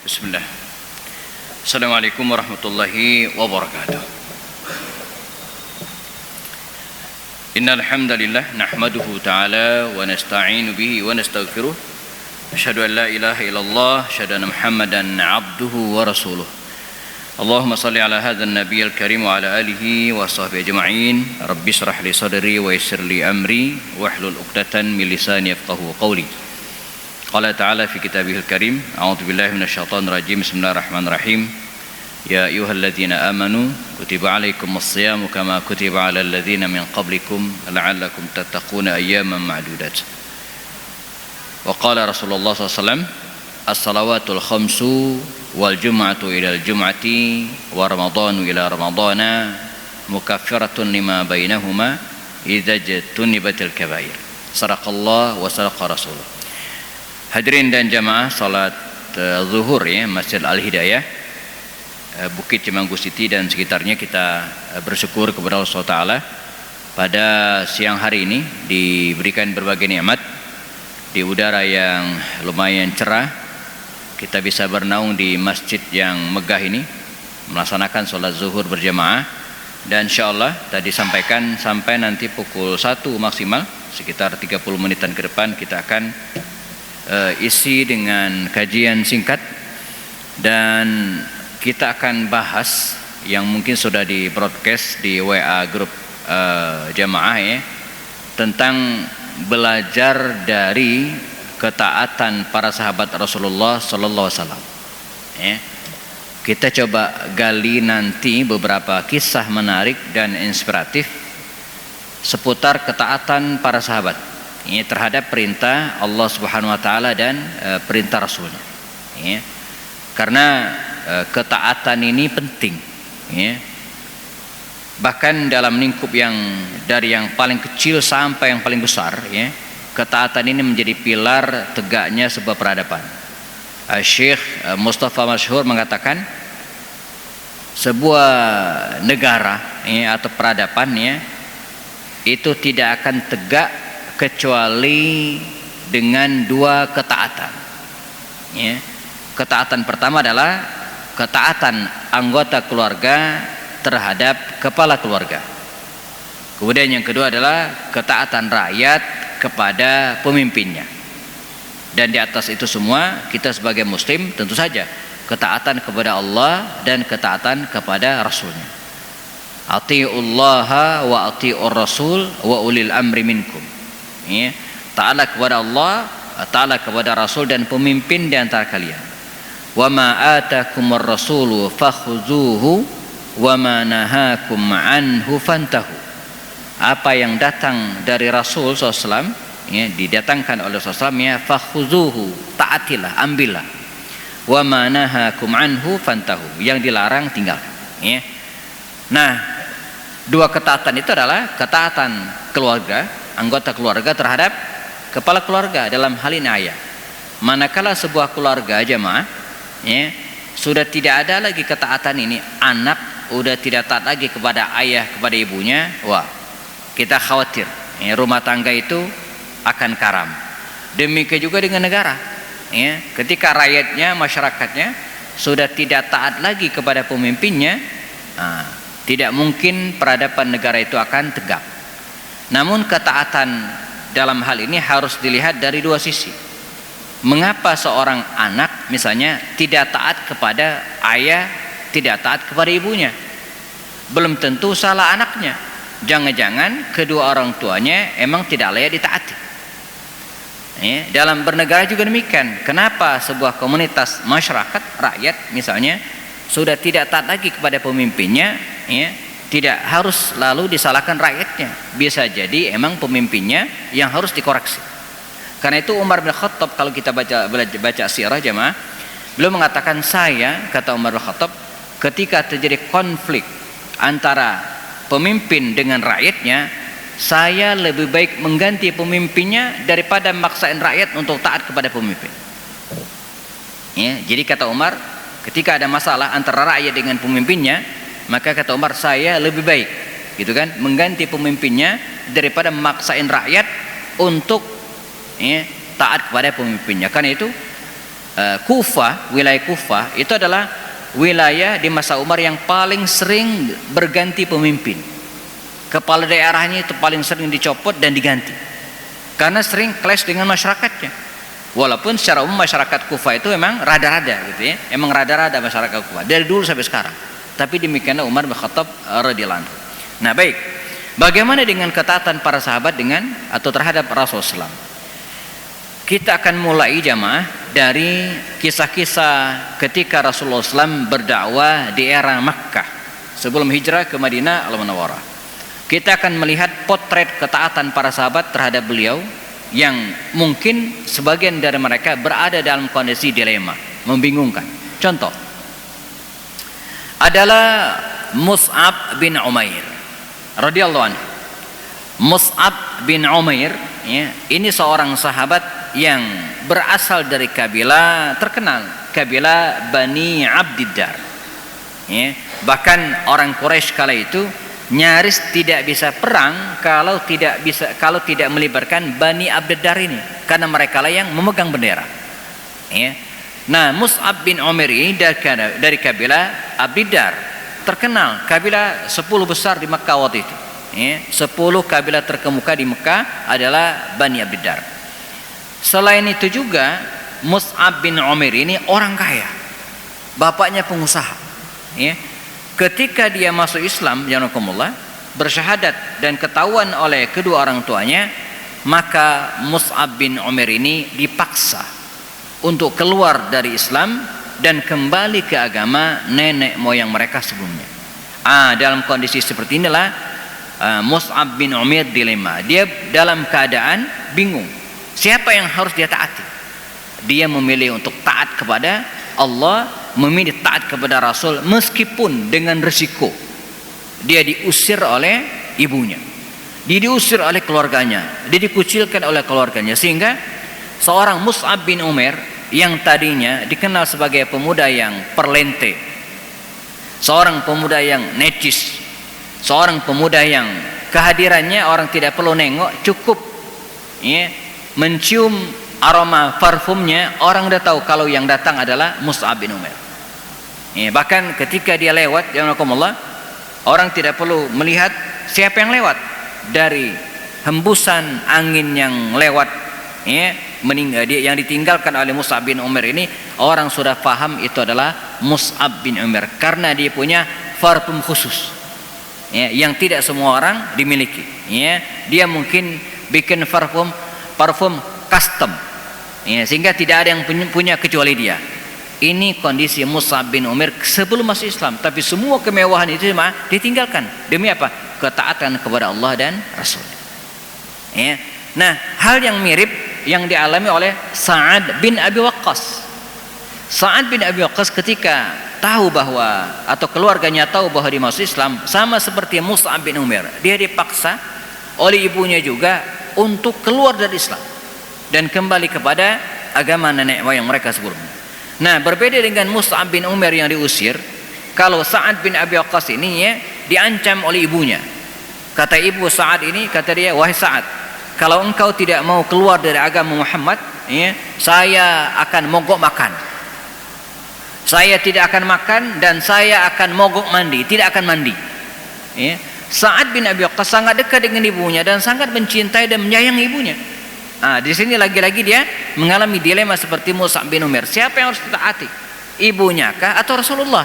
Bismillah. Assalamualaikum warahmatullahi wabarakatuh. Innal hamdalillah nahmaduhu ta'ala wa nasta'inu bihi wa nastaghfiruh. Asyhadu an la ilaha illallah, asyhadu anna Muhammadan 'abduhu wa rasuluh. Allahumma shalli ala hadzal nabiyil karim wa ala alihi wa sahbihi ajma'in. Rabbi shrah li sadri wa yassir li amri wahlul 'uqdatan min lisani yafqahu qawli. Qala ta'ala fi kitabihil karim, a'udzu billahi minasyaitonir rajim. Bismillahirrahmanirrahim. Ya ayyuhalladzina amanu kutiba 'alaikumus shayamu kama kutiba 'alal ladzina min qablikum la'allakum tattaquna ayyaman ma'dudat. Wa qala Rasulullah sallallahu alaihi wasallam, as-salawatul khamsu wal jum'atu ilal jum'ati wa ramadhanu ila ramadhana mukaffiratun lima bainahuma idza jtunibatil kabair. Sadaqallah wa sadaqa rasulullah. Hadirin dan jamaah salat zuhur ya Masjid Al-Hidayah Bukit Cimanggu City dan sekitarnya, kita bersyukur kepada Allah SWT pada siang hari ini diberikan berbagai nikmat di udara yang lumayan cerah. Kita bisa bernaung di masjid yang megah ini melaksanakan salat zuhur berjamaah, dan insyaallah tadi sampaikan sampai nanti pukul 1 maksimal sekitar 30 menitan ke depan kita akan isi dengan kajian singkat, dan kita akan bahas yang mungkin sudah di broadcast di WA grup jamaah ya, tentang belajar dari ketaatan para sahabat Rasulullah sallallahu alaihi wasallam ya. Kita coba gali nanti beberapa kisah menarik dan inspiratif seputar ketaatan para sahabat ini terhadap perintah Allah Subhanahu wa taala dan perintah Rasulnya ya. Karena ketaatan ini penting ya. Bahkan dalam lingkup yang dari yang paling kecil sampai yang paling besar ya, ketaatan ini menjadi pilar tegaknya sebuah peradaban. Syekh Mustafa Masyhur mengatakan sebuah negara ya, atau peradaban ya, itu tidak akan tegak kecuali dengan dua ketaatan ya. Ketaatan pertama adalah ketaatan anggota keluarga terhadap kepala keluarga. Kemudian yang kedua adalah ketaatan rakyat kepada pemimpinnya. Dan di atas itu semua kita sebagai muslim tentu saja ketaatan kepada Allah dan ketaatan kepada Rasulnya. Atiullaha wa atiur rasul wa ulil amri minkum ya. Taatlah kepada Allah, taatlah kepada Rasul dan pemimpin di antara kalian. Wa ma atakumur rasulu fakhuzuhu wa ma nahakum anhu fantahu. Apa yang datang dari Rasul SAW ya, didatangkan oleh Rasul ya, fakhuzuhu, taatilah, ambillah. Wa ma nahakum anhu fantahu, yang dilarang tinggalkan ya. Nah, dua ketaatan itu adalah ketaatan keluarga, anggota keluarga terhadap kepala keluarga, dalam hal ini ayah. Manakala sebuah keluarga jemaah ya, sudah tidak ada lagi ketaatan ini, anak udah tidak taat lagi kepada ayah, kepada ibunya, wah kita khawatir ya, rumah tangga itu akan karam. Demikian juga dengan negara ya, ketika rakyatnya, masyarakatnya sudah tidak taat lagi kepada pemimpinnya, tidak mungkin peradaban negara itu akan tegak. Namun ketaatan dalam hal ini harus dilihat dari dua sisi. Mengapa seorang anak misalnya tidak taat kepada ayah, tidak taat kepada ibunya? Belum tentu salah anaknya. Jangan-jangan kedua orang tuanya emang tidak layak ditaati. Ya, dalam bernegara juga demikian. Kenapa sebuah komunitas masyarakat, rakyat misalnya, sudah tidak taat lagi kepada pemimpinnya ya, tidak harus lalu disalahkan rakyatnya. Bisa jadi emang pemimpinnya yang harus dikoreksi. Karena itu Umar bin Khattab, kalau kita baca sirah jemaah, beliau mengatakan, saya, kata Umar bin Khattab, ketika terjadi konflik antara pemimpin dengan rakyatnya, saya lebih baik mengganti pemimpinnya daripada memaksain rakyat untuk taat kepada pemimpin ya. Jadi kata Umar, ketika ada masalah antara rakyat dengan pemimpinnya, maka kata Umar, saya lebih baik gitu kan, mengganti pemimpinnya daripada memaksain rakyat untuk ya, taat kepada pemimpinnya. Karena itu Kufah, wilayah Kufah itu adalah wilayah di masa Umar yang paling sering berganti pemimpin. Kepala daerahnya itu paling sering dicopot dan diganti karena sering clash dengan masyarakatnya. Walaupun secara umum masyarakat Kufah itu memang rada-rada gitu ya, emang rada-rada masyarakat Kufah dari dulu sampai sekarang. Tapi demikianlah Umar bin Khattab radhiyallahu anhu. Nah, baik. Bagaimana dengan ketaatan para sahabat dengan atau terhadap Rasulullah SAW? Kita akan mulai jamaah dari kisah-kisah ketika Rasulullah SAW berdakwah di era Makkah sebelum hijrah ke Madinah Al-Munawwarah. Kita akan melihat potret ketaatan para sahabat terhadap beliau yang mungkin sebagian dari mereka berada dalam kondisi dilema, membingungkan. Contoh adalah Mus'ab bin Umair radhiyallahu anhu. Mus'ab bin Umair ya, ini seorang sahabat yang berasal dari kabilah terkenal, kabilah Bani Abdiddar ya. Bahkan orang Quraisy kala itu nyaris tidak bisa perang kalau tidak melibatkan Bani Abdiddar ini, karena mereka lah yang memegang bendera ya. Nah, Mus'ab bin Umair ini dari kabilah Abdiddar, terkenal kabilah 10 besar di Mekah waktu itu ya. 10 kabilah terkemuka di Mekah adalah Bani Abdiddar. Selain itu juga Mus'ab bin Umair ini orang kaya, bapaknya pengusaha ya. Ketika dia masuk Islam, janakumullah, bersyahadat dan ketahuan oleh kedua orang tuanya, maka Mus'ab bin Umair ini dipaksa untuk keluar dari Islam dan kembali ke agama nenek moyang mereka sebelumnya. Dalam kondisi seperti inilah Mus'ab bin Umair dilema. Dia dalam keadaan bingung. Siapa yang harus dia taati? Dia memilih untuk taat kepada Allah, memilih taat kepada Rasul meskipun dengan risiko. Dia diusir oleh ibunya, dia diusir oleh keluarganya, dia dikucilkan oleh keluarganya, sehingga seorang Mus'ab bin Umair yang tadinya dikenal sebagai pemuda yang perlente, seorang pemuda yang necis, seorang pemuda yang kehadirannya orang tidak perlu nengok, cukup ya, mencium aroma parfumnya orang udah tahu kalau yang datang adalah Mus'ab bin Umair ya. Bahkan ketika dia lewat, jazakumullah, orang tidak perlu melihat siapa yang lewat, dari hembusan angin yang lewat ya, yang ditinggalkan oleh Mus'ab bin Umair ini, orang sudah paham itu adalah Mus'ab bin Umair karena dia punya parfum khusus ya, yang tidak semua orang dimiliki ya. Dia mungkin bikin parfum custom ya, sehingga tidak ada yang punya kecuali dia. Ini kondisi Mus'ab bin Umair sebelum masuk Islam, tapi semua kemewahan itu ditinggalkan demi apa? Ketaatan kepada Allah dan Rasul ya. Nah, hal yang mirip yang dialami oleh Sa'ad bin Abi Waqqas. Sa'ad bin Abi Waqqas ketika tahu bahwa, atau keluarganya tahu bahwa dia masuk Islam, sama seperti Mus'ab bin Umair, dia dipaksa oleh ibunya juga untuk keluar dari Islam dan kembali kepada agama nenek moyang mereka sebelumnya. Nah, berbeda dengan Mus'ab bin Umair yang diusir, kalau Sa'ad bin Abi Waqqas ini ya, diancam oleh ibunya. Kata ibu Sa'ad ini, kata dia, wahai Sa'ad, kalau engkau tidak mau keluar dari agama Muhammad ya, saya akan mogok makan, saya tidak akan makan, dan saya akan mogok mandi, tidak akan mandi ya. Sa'ad bin Abi Waqqas sangat dekat dengan ibunya dan sangat mencintai dan menyayangi ibunya. Di sini lagi-lagi dia mengalami dilema seperti Mus'ab bin Umair. Siapa yang harus ditaati? Ibunya kah atau Rasulullah?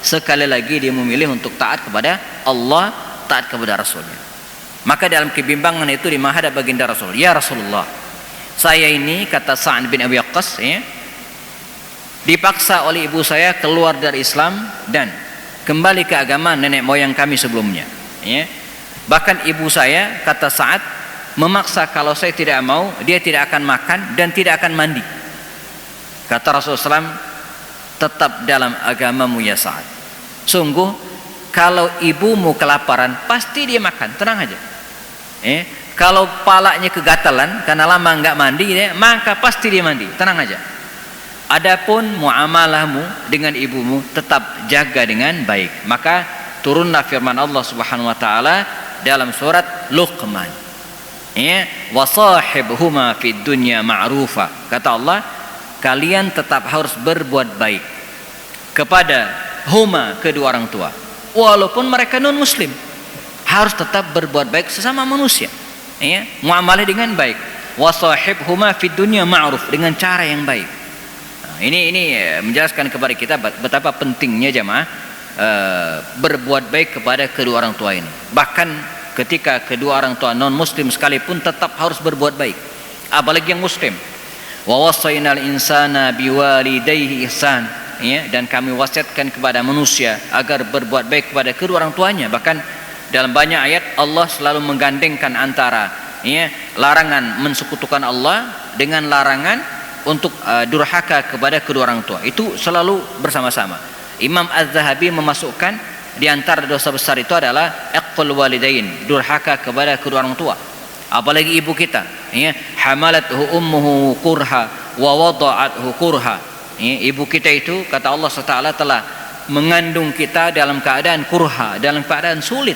Sekali lagi dia memilih untuk taat kepada Allah, taat kepada Rasulnya. Maka dalam kebimbangan itu di menghadap baginda Rasul, ya Rasulullah, saya ini, kata Sa'ad bin Abi Waqqas ya, dipaksa oleh ibu saya keluar dari Islam dan kembali ke agama nenek moyang kami sebelumnya ya. Bahkan ibu saya, kata Sa'ad, memaksa kalau saya tidak mau, dia tidak akan makan dan tidak akan mandi. Kata Rasulullah SAW, tetap dalam agamamu ya Sa'ad. Sungguh kalau ibumu kelaparan pasti dia makan, tenang aja kalau palanya kegatalan karena lama enggak mandi ya, maka pasti dia mandi, tenang aja. Adapun muamalahmu dengan ibumu tetap jaga dengan baik. Maka turunlah firman Allah Subhanahu wa taala dalam surat Luqman ya, wasahibhuma fid dunya ma'rufa. Kata Allah, kalian tetap harus berbuat baik kepada huma, kedua orang tua, walaupun mereka non muslim. Harus tetap berbuat baik sesama manusia, ya, muamalah dengan baik. Wasahibhuma fid dunya ma'ruf, dengan cara yang baik. Nah, ini menjelaskan kepada kita betapa pentingnya jamaah berbuat baik kepada kedua orang tua ini. Bahkan ketika kedua orang tua non muslim sekalipun tetap harus berbuat baik, apalagi yang muslim. Wa wasainal insana biwalidayhi ihsan, ya, dan kami wasiatkan kepada manusia agar berbuat baik kepada kedua orang tuanya. Bahkan dalam banyak ayat Allah selalu menggandengkan antara, ya, larangan mensekutukan Allah dengan larangan untuk durhaka kepada kedua orang tua. Itu selalu bersama-sama. Imam Az-Zahabi memasukkan di antara dosa besar itu adalah iqqul walidain, durhaka kepada kedua orang tua. Apalagi ibu kita, ya, hamalathu ummuhu kurha wa wada'athu kurha. Ya, ibu kita itu kata Allah SWT telah mengandung kita dalam keadaan kurha, dalam keadaan sulit.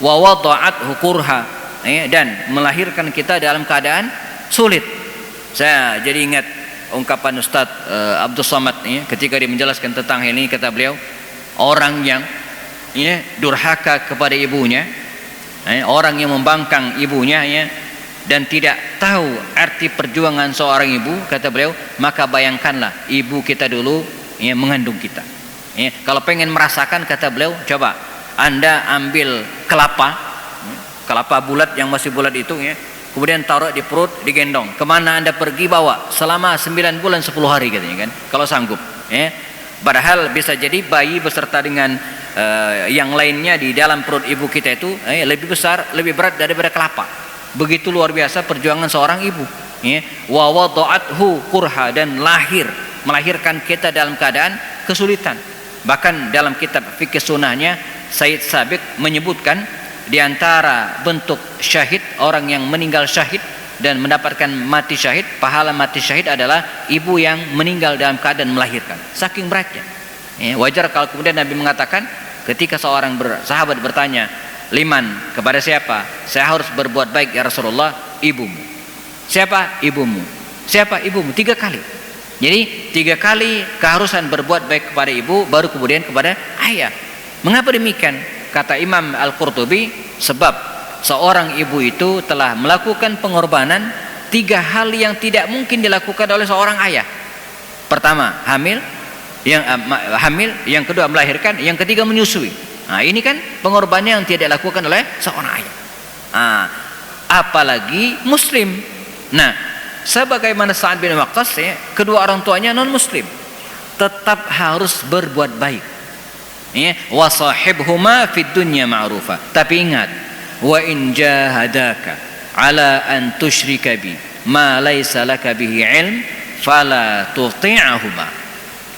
Wa wada'athu kurha, ya, dan melahirkan kita dalam keadaan sulit. Saya jadi ingat ungkapan Ustaz Abdul Somad, ya, ketika dia menjelaskan tentang ini, kata beliau, orang yang, ya, durhaka kepada ibunya, orang yang membangkang ibunya, ya, dan tidak tahu arti perjuangan seorang ibu, kata beliau, maka bayangkanlah ibu kita dulu, ya, mengandung kita. Ya, kalau pengen merasakan, kata beliau, coba Anda ambil kelapa bulat yang masih bulat itu, ya, kemudian taruh di perut, digendong. Kemana Anda pergi bawa selama 9 bulan 10 hari katanya kan, kalau sanggup. Ya. Padahal bisa jadi bayi beserta dengan yang lainnya di dalam perut ibu kita itu lebih besar, lebih berat daripada kelapa. Begitu luar biasa perjuangan seorang ibu. Ya. Wa wada'athu kurha, dan melahirkan kita dalam keadaan kesulitan. Bahkan dalam kitab fikih sunnahnya Said Sabiq menyebutkan di antara bentuk syahid, orang yang meninggal syahid dan mendapatkan mati syahid, pahala mati syahid adalah ibu yang meninggal dalam keadaan melahirkan. Saking beratnya. Ya, wajar kalau kemudian Nabi mengatakan ketika seorang sahabat bertanya, liman, kepada siapa saya harus berbuat baik ya Rasulullah? Ibumu. Siapa? Ibumu. Siapa? Ibumu. 3 kali. Jadi 3 kali keharusan berbuat baik kepada ibu, baru kemudian kepada ayah. Mengapa demikian? Kata Imam Al-Qurtubi, sebab seorang ibu itu telah melakukan pengorbanan 3 hal yang tidak mungkin dilakukan oleh seorang ayah. Pertama, hamil, yang kedua melahirkan, yang ketiga menyusui. Nah, ini kan pengorbanan yang tidak dilakukan oleh seorang ayah. Nah, apalagi muslim. Nah, sebagaimana Sa'ad bin Waqqas, ya, kedua orang tuanya non muslim, tetap harus berbuat baik. Ya, wasahibhuma fid dunya ma'rufa. Tapi ingat, wa in jahadaka ala an tusyrika bi ma laysa laka bihi ilm fala tuti'ahuma.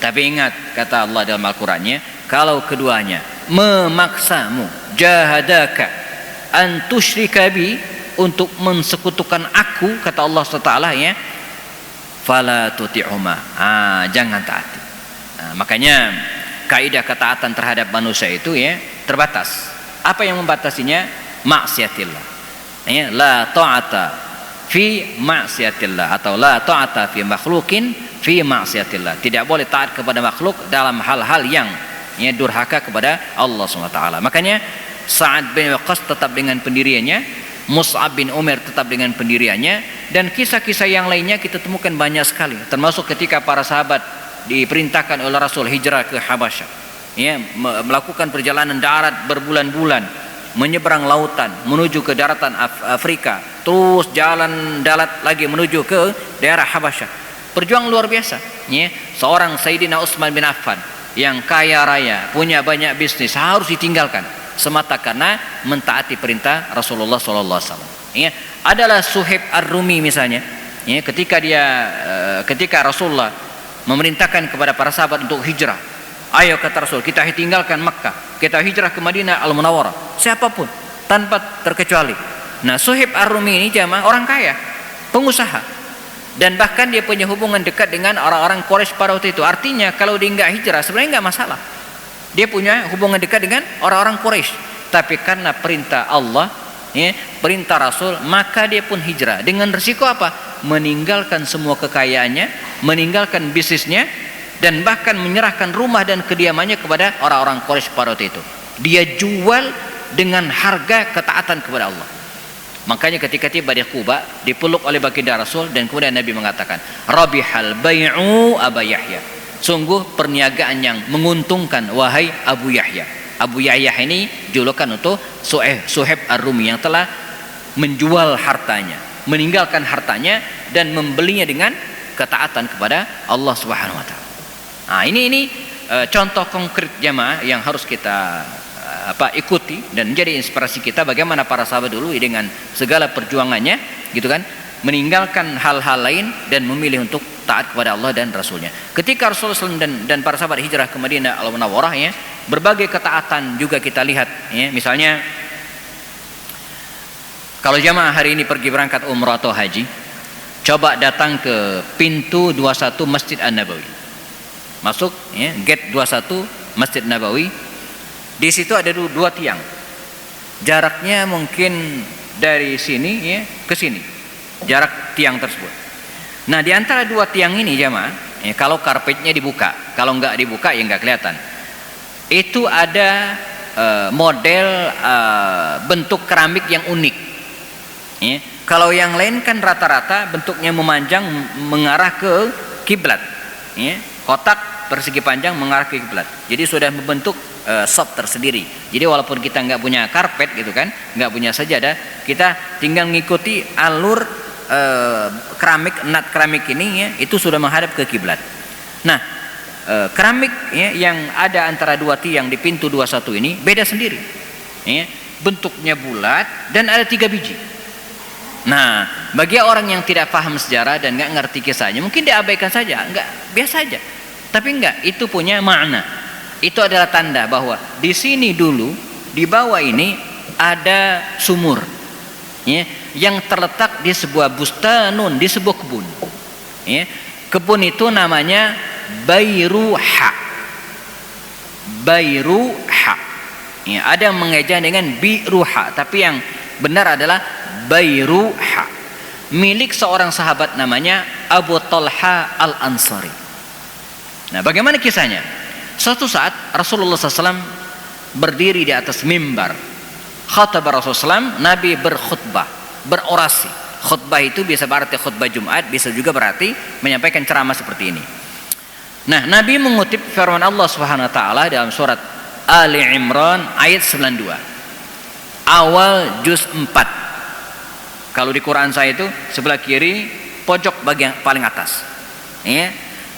Tapi ingat, kata Allah dalam Al-Qur'annya, kalau keduanya memaksamu, jahadaka an tusyrika bi, untuk mensekutukan aku, kata Allah SWT, ya, fala tuti'ahuma, jangan taati. Makanya kaidah ketaatan terhadap manusia itu, ya, terbatas. Apa yang membatasinya? Maksiatillah. Ya, la ta'ata fi maksiatillah, atau la ta'ata fi makhlukin fi maksiatillah. Tidak boleh taat kepada makhluk dalam hal-hal yang, ya, durhaka kepada Allah SWT. Makanya Sa'ad bin Waqqas tetap dengan pendiriannya, Mus'ab bin Umair tetap dengan pendiriannya, dan kisah-kisah yang lainnya kita temukan banyak sekali. Termasuk ketika para sahabat diperintahkan oleh Rasul hijrah ke Habasyah, ya, melakukan perjalanan darat berbulan-bulan, menyeberang lautan menuju ke daratan Afrika, terus jalan darat lagi menuju ke daerah Habasyah. Perjuangan luar biasa, ya. Seorang Sayyidina Utsman bin Affan yang kaya raya, punya banyak bisnis, harus ditinggalkan semata karena mentaati perintah Rasulullah SAW. Ya, adalah Suhaib Ar-Rumi misalnya, ya, ketika Rasulullah memerintahkan kepada para sahabat untuk hijrah. Ayo, kata Rasul, kita tinggalkan Makkah, kita hijrah ke Madinah Al-Munawwarah, siapapun, tanpa terkecuali. Nah, Suhaib Ar-Rumi ini jamaah orang kaya, pengusaha, dan bahkan dia punya hubungan dekat dengan orang-orang Quraisy pada waktu itu. Artinya kalau dia enggak hijrah sebenarnya enggak masalah. Dia punya hubungan dekat dengan orang-orang Quraisy, tapi karena perintah Allah, ya, perintah Rasul, maka dia pun hijrah. Dengan risiko apa? Meninggalkan semua kekayaannya, meninggalkan bisnisnya, dan bahkan menyerahkan rumah dan kediamannya kepada orang-orang Quraisy pada waktu itu. Dia jual dengan harga ketaatan kepada Allah. Makanya ketika tiba di Quba, dipeluk oleh baginda Rasul, dan kemudian Nabi mengatakan, Rabihal bai'u Aba Yahya. Sungguh perniagaan yang menguntungkan wahai Abu Yahya. Abu Yahya ini julukan untuk Suhaib Ar-Rumi yang telah menjual hartanya, meninggalkan hartanya dan membelinya dengan ketaatan kepada Allah Subhanahu wa taala. Nah, ini contoh konkret jamaah yang harus kita ikuti dan menjadi inspirasi kita bagaimana para sahabat dulu dengan segala perjuangannya, gitu kan, meninggalkan hal-hal lain dan memilih untuk taat kepada Allah dan Rasulnya. Ketika Rasulullah SAW dan para sahabat hijrah ke Madinah Al-Munawwarah, ya, berbagai ketaatan juga kita lihat, ya. Misalnya kalau jamaah hari ini pergi berangkat umrah atau haji, coba datang ke pintu 21 Masjid An-Nabawi, masuk, ya, gate 21 Masjid Nabawi. Di situ ada dua tiang, jaraknya mungkin dari sini, ya, ke sini, jarak tiang tersebut. Nah, di antara dua tiang ini jamaah, ya, kalau karpetnya dibuka, kalau nggak dibuka ya nggak kelihatan. Itu ada model bentuk keramik yang unik, ya. Kalau yang lain kan rata-rata bentuknya memanjang mengarah ke kiblat, ya, kotak persegi panjang mengarah ke kiblat. Jadi sudah membentuk shop tersendiri. Jadi walaupun kita nggak punya karpet, gitu kan, nggak punya sajadah, kita tinggal mengikuti alur keramik, nat keramik ini, ya, itu sudah menghadap ke kiblat. Nah, keramik, ya, yang ada antara dua tiang di pintu 21 ini beda sendiri, ya, bentuknya bulat dan ada 3 biji. Nah, bagi orang yang tidak paham sejarah dan nggak ngerti kisahnya, mungkin diabaikan saja, nggak, biasa aja. Tapi enggak, itu punya makna. Itu adalah tanda bahwa di sini dulu, di bawah ini ada sumur, ya, yang terletak di sebuah bustanun, di sebuah kebun, ya. Kebun itu namanya Bairuha. Bairuha, ya, ada yang mengeja dengan Biruha, tapi yang benar adalah Bairuha, milik seorang sahabat namanya Abu Talha Al-Ansari. Nah, bagaimana kisahnya? Suatu saat Rasulullah SAW berdiri di atas mimbar. Khatabah Rasulullah SAW, Nabi berkhutbah, berorasi. Khutbah itu bisa berarti khutbah Jumat, bisa juga berarti menyampaikan ceramah seperti ini. Nah, Nabi mengutip firman Allah Subhanahu wa taala dalam surat Ali Imran ayat 92. Awal juz 4. Kalau di Quran saya itu sebelah kiri pojok bagian paling atas, ya.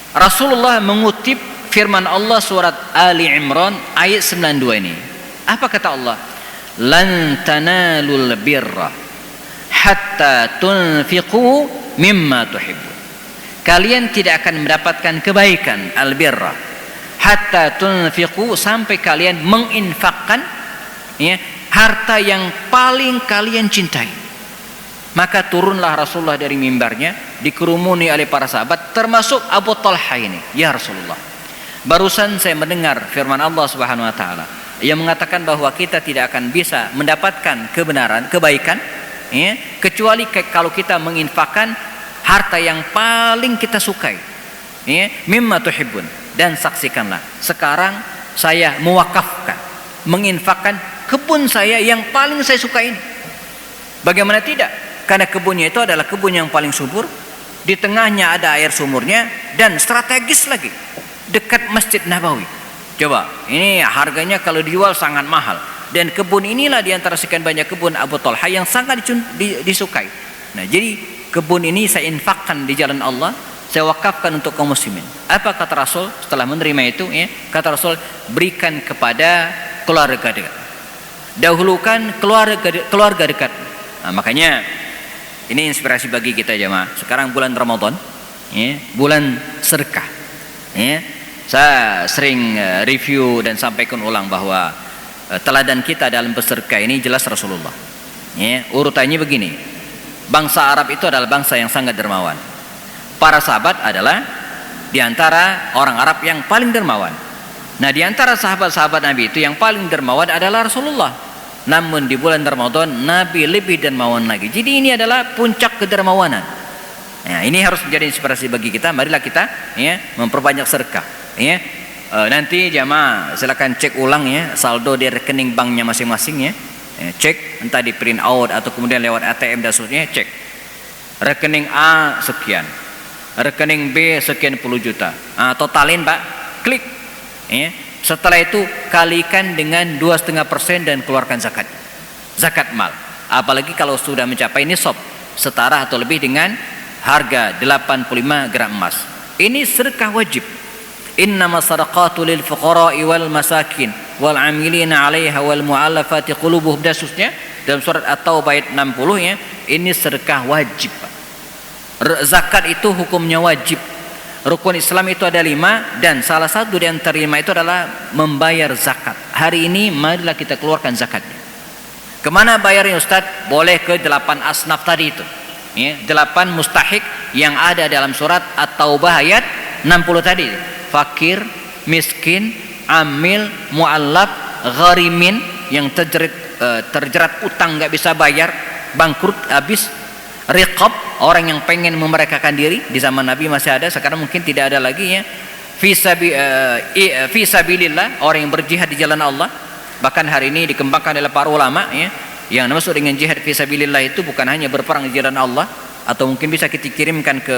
Rasulullah mengutip firman Allah surat Ali Imran ayat 92 ini. Apa kata Allah? Lan tanalul birra hatta tunfiqu mimma tuhibbun. Kalian tidak akan mendapatkan kebaikan albirra hatta tunfiqu, sampai kalian menginfakkan, ya, harta yang paling kalian cintai. Maka turunlah Rasulullah dari mimbarnya, dikerumuni oleh para sahabat, termasuk Abu Talha ini. Ya Rasulullah, barusan saya mendengar firman Allah Subhanahu wa taala yang mengatakan bahwa kita tidak akan bisa mendapatkan kebenaran, kebaikan, ya, kecuali kalau kita menginfakkan harta yang paling kita sukai, ya, mimma tuhibbun. Dan saksikanlah, sekarang saya mewakafkan, menginfakkan kebun saya yang paling saya suka ini. Bagaimana tidak? Karena kebunnya itu adalah kebun yang paling subur, di tengahnya ada air sumurnya, dan strategis lagi, dekat Masjid Nabawi. Coba, ini harganya kalau dijual sangat mahal. Dan kebun inilah diantara sekian banyak kebun Abu Talha yang sangat disukai. Nah, jadi kebun ini saya infakkan di jalan Allah, saya wakafkan untuk kaum muslimin. Apa kata Rasul setelah menerima itu, ya? Kata Rasul, berikan kepada keluarga dekat. Dahulukan keluarga dekat. Nah, makanya ini inspirasi bagi kita jemaah. Sekarang bulan Ramadan, ya, bulan sedekah, ya. Saya sering review dan sampaikan ulang bahwa teladan kita dalam bersedekah ini jelas Rasulullah, ya. Urutannya begini. Bangsa Arab itu adalah bangsa yang sangat dermawan. Para sahabat adalah diantara orang Arab yang paling dermawan. Nah, diantara sahabat-sahabat Nabi itu yang paling dermawan adalah Rasulullah. Namun di bulan Ramadan Nabi lebih dermawan lagi. Jadi ini adalah puncak kedermawanan. Nah, ini harus menjadi inspirasi bagi kita. Marilah kita ya memperbanyak sedekah. Ya. Nanti jamaah silakan cek ulang ya saldo di rekening banknya masing-masing ya. Cek entah di print out atau kemudian lewat ATM dan seterusnya, cek. Rekening A sekian. Rekening B sekian puluh juta. Totalin Pak, klik. Ya. Setelah itu kalikan dengan 2,5% dan keluarkan zakat. Zakat mal. Apalagi kalau sudah mencapai nisab setara atau lebih dengan harga 85 gram emas. Ini sedekah wajib. Innama sadaqatu lil fuqara'i wal masakin wal 'amilina 'alaiha wal mu'allafati qulubuhum dasusnya dalam surat At-Taubah ayat 60 ya. Ini sedekah wajib, Pak. Zakat itu hukumnya wajib. Rukun Islam itu ada 5 dan salah satu di antara 5 itu adalah membayar zakat. Hari ini marilah kita keluarkan zakatnya. Kemana bayarnya Ustaz? Boleh ke 8 asnaf tadi itu. Ya, 8 mustahik yang ada dalam surat At-Taubah ayat 60 tadi. Fakir, miskin, amil, mu'allaf, gharimin yang terjerat utang nggak bisa bayar, bangkrut habis, riqab orang yang pengen memerdekakan diri. Di zaman Nabi masih ada, sekarang mungkin tidak ada lagi ya. Fi sabilillah, orang yang berjihad di jalan Allah. Bahkan hari ini dikembangkan oleh para ulama ya, yang maksud dengan jihad fi sabilillah itu bukan hanya berperang di jalan Allah, atau mungkin bisa kita kirimkan ke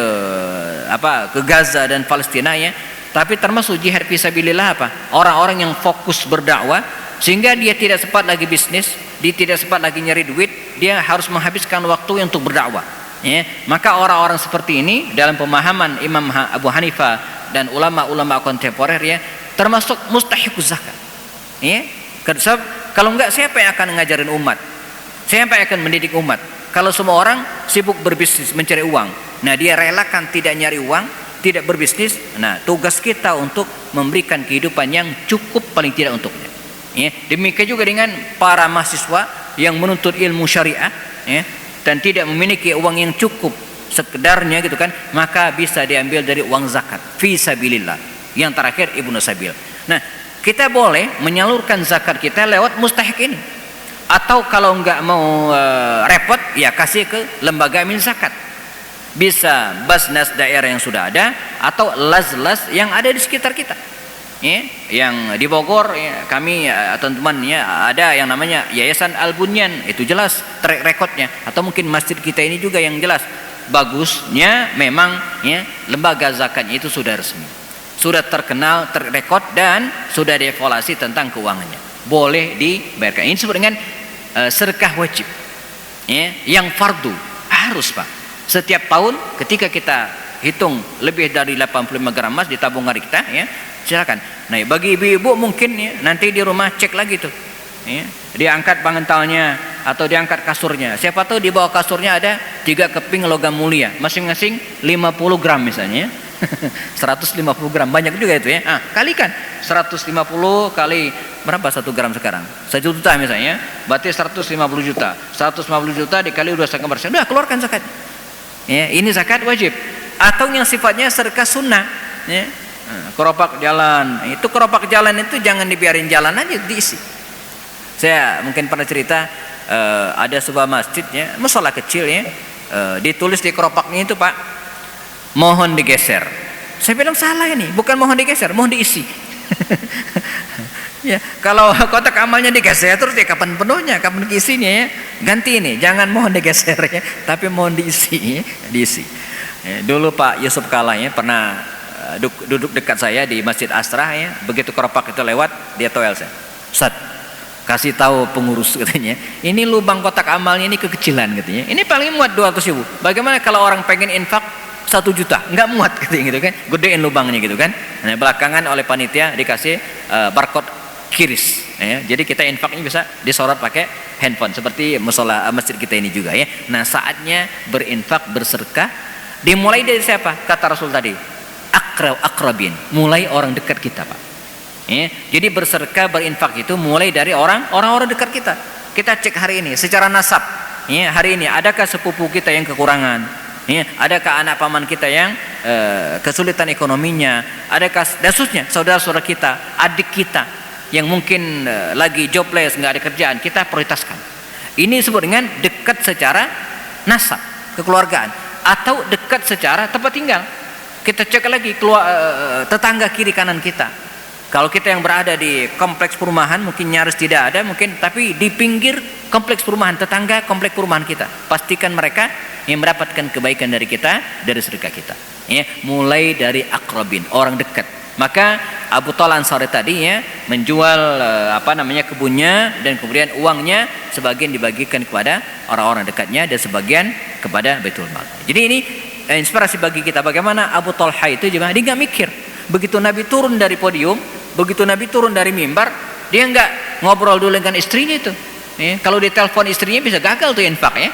Gaza dan Palestina ya, tapi termasuk jihad fi sabilillah orang-orang yang fokus berdakwah sehingga dia tidak sempat lagi bisnis, dia tidak sempat lagi nyari duit, dia harus menghabiskan waktu untuk berdakwah ya. Maka orang-orang seperti ini dalam pemahaman Imam Abu Hanifah dan ulama-ulama kontemporer ya, termasuk mustahiquz zakat ya. Kalau enggak, siapa yang akan ngajarin umat? Siapa yang akan mendidik umat? Kalau semua orang sibuk berbisnis mencari uang, nah dia relakan tidak nyari uang, tidak berbisnis. Nah, tugas kita untuk memberikan kehidupan yang cukup paling tidak untuknya. Ya, demikian juga dengan para mahasiswa yang menuntut ilmu syariah, ya, dan tidak memiliki uang yang cukup sekedarnya gitu kan, maka bisa diambil dari uang zakat fi sabilillah. Yang terakhir Ibnu Sabil. Nah, kita boleh menyalurkan zakat kita lewat mustahik ini. Atau kalau enggak mau repot, ya kasih ke lembaga amil zakat. Bisa basnas daerah yang sudah ada atau las-las yang ada di sekitar kita. Ya, yang di Bogor ya, kami teman-teman ya, ada yang namanya Yayasan Al-Bunyan, itu jelas track recordnya. Atau mungkin masjid kita ini juga yang jelas bagusnya memang ya, lembaga zakatnya itu sudah resmi, sudah terkenal, terrekod dan sudah dievaluasi tentang keuangannya. Boleh dibayarkan. Ini disebut dengan sedekah wajib. Ya, yang fardu harus Pak. Setiap tahun ketika kita hitung lebih dari 85 gram emas di tabungan kita ya, silakan. Nah, bagi ibu-ibu mungkin ya, nanti di rumah cek lagi tuh. Ya, diangkat bantalnya atau diangkat kasurnya. Siapa tahu di bawah kasurnya ada 3 keping logam mulia, masing-masing 50 gram misalnya. 150 gram, banyak juga itu ya. Kalikan 150 kali berapa 1 gram sekarang? 1 juta misalnya, berarti 150 juta. 150 juta dikali 2,5%. Udah keluarkan zakat. Ya, ini zakat wajib. Atau yang sifatnya sedekah sunnah, ya. Keropak jalan. Itu keropak jalan itu jangan dibiarin jalan aja, diisi. Saya mungkin pernah cerita ada sebuah masjid ya, mushola kecil ya. Ditulis di keropaknya itu, Pak, mohon digeser. Saya bilang salah ini, bukan mohon digeser, mohon diisi. Ya, kalau kotak amalnya digeser terus ya kapan penuhnya, kapan isinya ya? Ganti ini, jangan mohon digeser ya, tapi mohon diisi, ya. Diisi. Ya, dulu Pak Yusuf Kala ya pernah duduk dekat saya di Masjid Asrah ya, begitu keropak itu lewat dia toel saya. Ustaz, kasih tahu pengurus katanya, ini lubang kotak amalnya ini kekecilan katanya. Ini paling muat 200.000. Bagaimana kalau orang pengen infak 1 juta, nggak muat gitu kan, gedein lubangnya gitu kan. Nah, belakangan oleh panitia dikasih barcode kiris ya. Jadi kita infaknya bisa disorot pakai handphone seperti musola masjid kita ini juga ya. Nah, saatnya berinfak, bersedekah dimulai dari siapa? Kata Rasul tadi, akrabin, mulai orang dekat kita, Pak ya. Jadi bersedekah, berinfak itu mulai dari orang-orang dekat kita. Kita cek hari ini secara nasab ya, hari ini adakah sepupu kita yang kekurangan ya, adakah anak paman kita yang kesulitan ekonominya, adakah dasusnya saudara-saudara kita, adik kita yang mungkin lagi jobless, nggak ada kerjaan, kita prioritaskan. Ini disebut dengan dekat secara nasab, kekeluargaan, atau dekat secara tempat tinggal. Kita cek lagi tetangga kiri kanan kita. Kalau kita yang berada di kompleks perumahan mungkin nyaris tidak ada, mungkin, tapi di pinggir kompleks perumahan, tetangga kompleks perumahan kita, pastikan mereka yang mendapatkan kebaikan dari kita, dari sedekah kita. Ya, mulai dari akrabin, orang dekat. Maka Abu Talha Ansari tadi ya menjual kebunnya, dan kemudian uangnya sebagian dibagikan kepada orang-orang dekatnya dan sebagian kepada Baitul Mal. Jadi ini inspirasi bagi kita bagaimana Abu Talha itu juga dia nggak mikir. Begitu Nabi turun dari podium, begitu Nabi turun dari mimbar, dia nggak ngobrol dulu dengan istrinya itu. Ya, kalau dia telepon istrinya bisa gagal tuh infak ya,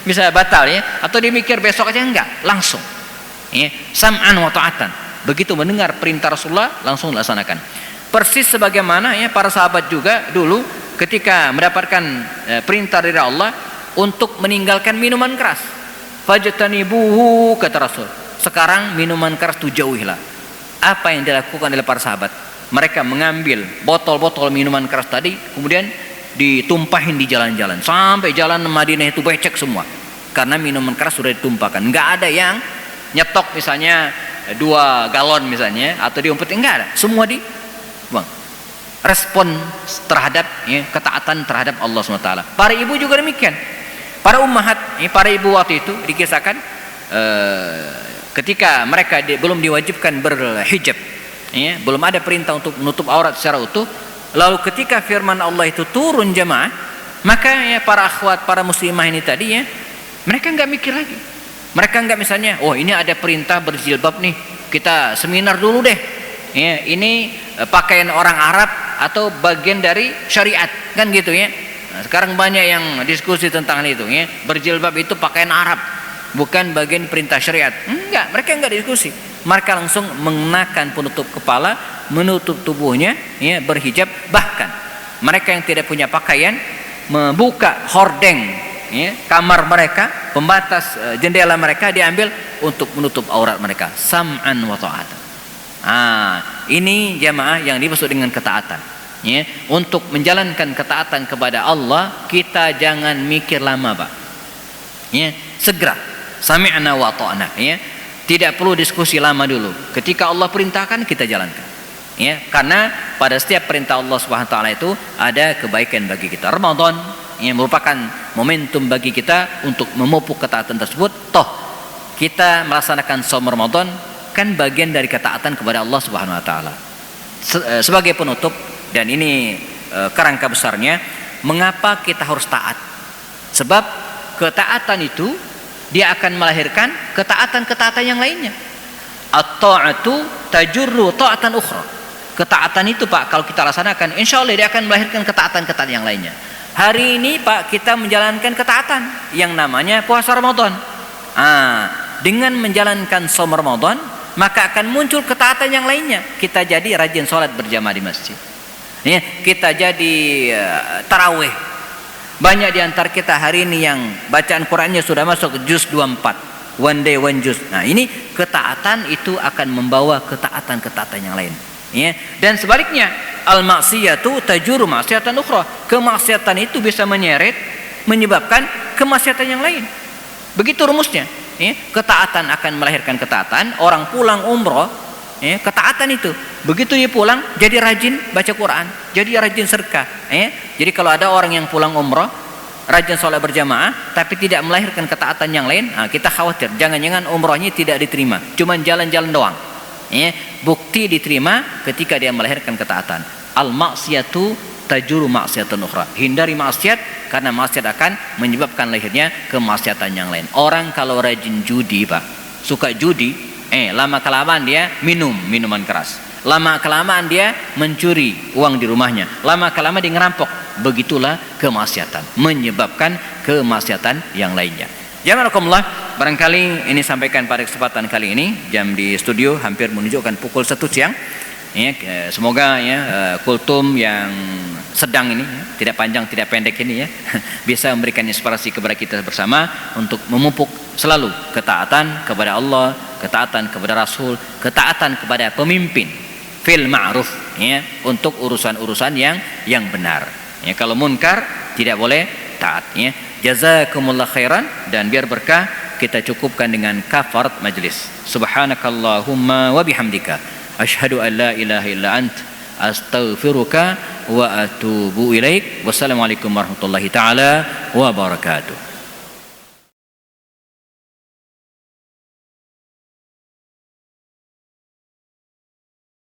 bisa batal ya. Atau dia mikir besok aja, enggak, langsung. Ya, sam'an wa ta'atan. Begitu mendengar perintah Rasulullah langsung dilaksanakan. Persis sebagaimana ya para sahabat juga dulu ketika mendapatkan perintah dari Allah untuk meninggalkan minuman keras. Fajtanibuhu, kata Rasul. Sekarang minuman keras itu jauhilah. Apa yang dilakukan oleh para sahabat? Mereka mengambil botol-botol minuman keras tadi, kemudian ditumpahin di jalan-jalan sampai jalan Madinah itu becek semua karena minuman keras sudah ditumpahkan. Nggak ada yang nyetok misalnya 2 galon misalnya atau diumpetin, nggak ada, semua dibuang. Respon terhadap ya, ketaatan terhadap Allah SWT. Para ibu juga demikian, para ummahat, para ibu waktu itu dikisahkan ketika mereka belum diwajibkan berhijab ya, belum ada perintah untuk menutup aurat secara utuh. Lalu ketika firman Allah itu turun jemaah, maka ya para akhwat, para muslimah ini tadi ya, mereka nggak mikir lagi. Mereka nggak misalnya, oh ini ada perintah berjilbab nih, kita seminar dulu deh. Ya, ini pakaian orang Arab atau bagian dari syariat, kan gitu ya. Nah, sekarang banyak yang diskusi tentang itu ya, berjilbab itu pakaian Arab, bukan bagian perintah syariat. Enggak, mereka enggak diskusi. Mereka langsung mengenakan penutup kepala, menutup tubuhnya, ya, berhijab. Bahkan mereka yang tidak punya pakaian membuka hordeng, ya, kamar mereka, pembatas jendela mereka diambil untuk menutup aurat mereka. Sam'an wa ta'atan. Ini jamaah yang dimaksud dengan ketaatan. Ya, untuk menjalankan ketaatan kepada Allah kita jangan mikir lama, Pak. Ya, segera. Sami'na wa ta'na, ya. Tidak perlu diskusi lama dulu. Ketika Allah perintahkan kita jalankan. Ya, karena pada setiap perintah Allah Subhanahu wa taala itu ada kebaikan bagi kita. Ramadan yang merupakan momentum bagi kita untuk memupuk ketaatan tersebut. Toh kita melaksanakan saum Ramadan kan bagian dari ketaatan kepada Allah Subhanahu wa taala. Sebagai penutup, dan ini kerangka besarnya, mengapa kita harus taat? Sebab ketaatan itu dia akan melahirkan ketaatan-ketaatan yang lainnya. At-ta'atu tajurru ta'atan ukhra. Ketaatan itu, Pak, kalau kita laksanakan, insya Allah dia akan melahirkan ketaatan-ketaatan yang lainnya. Hari ini, Pak, kita menjalankan ketaatan yang namanya puasa Ramadan. Dengan menjalankan saum Ramadan, maka akan muncul ketaatan yang lainnya. Kita jadi rajin sholat berjamaah di masjid. Ya, kita jadi tarawih. Banyak di antara kita hari ini yang bacaan Qur'annya sudah masuk ke juz 24, one day one juz. Nah, ini ketaatan itu akan membawa ketaatan-ketaatan yang lain. Ya. Dan sebaliknya, al-maksiyatu tajuru maksiatan ukhra. Kemaksiatan itu bisa menyebabkan kemaksiatan yang lain. Begitu rumusnya. Ya. Ketaatan akan melahirkan ketaatan. Orang pulang umroh, ya, ketaatan itu. Begitu dia pulang, jadi rajin baca Quran, jadi rajin sedekah. Jadi kalau ada orang yang pulang umroh, rajin sholat berjamaah, tapi tidak melahirkan ketaatan yang lain, kita khawatir, jangan-jangan umrohnya tidak diterima, cuman jalan-jalan doang. Bukti diterima ketika dia melahirkan ketaatan. Al-maksiyatu tajuru maksiatan ukhra. Hindari maksiat, karena maksiat akan menyebabkan lahirnya kemaksiatan yang lain. Orang kalau rajin judi, Pak, suka judi, lama kelamaan dia minum minuman keras. Lama kelamaan dia mencuri uang di rumahnya. Lama kelamaan dia ngerampok. Begitulah kemaksiatan, menyebabkan kemaksiatan yang lainnya. Jazakumullah, barangkali ini sampaikan pada kesempatan kali ini. Jam di studio hampir menunjukkan pukul 1 siang. Ya, semoga ya kultum yang sedang ini, ya, tidak panjang tidak pendek ini ya, bisa memberikan inspirasi kepada kita bersama untuk memupuk selalu ketaatan kepada Allah, ketaatan kepada Rasul, ketaatan kepada pemimpin. fil ma'ruf, ya, untuk urusan-urusan yang benar. Ya, kalau munkar tidak boleh taat, ya. Jazakumullah khairan, dan biar berkah kita cukupkan dengan kafarat majlis. Subhanakallahumma wa bihamdika asyhadu an la ilaha illa ant astaghfiruka wa atubu ilaik. Wassalamualaikum warahmatullahi taala wabarakatuh.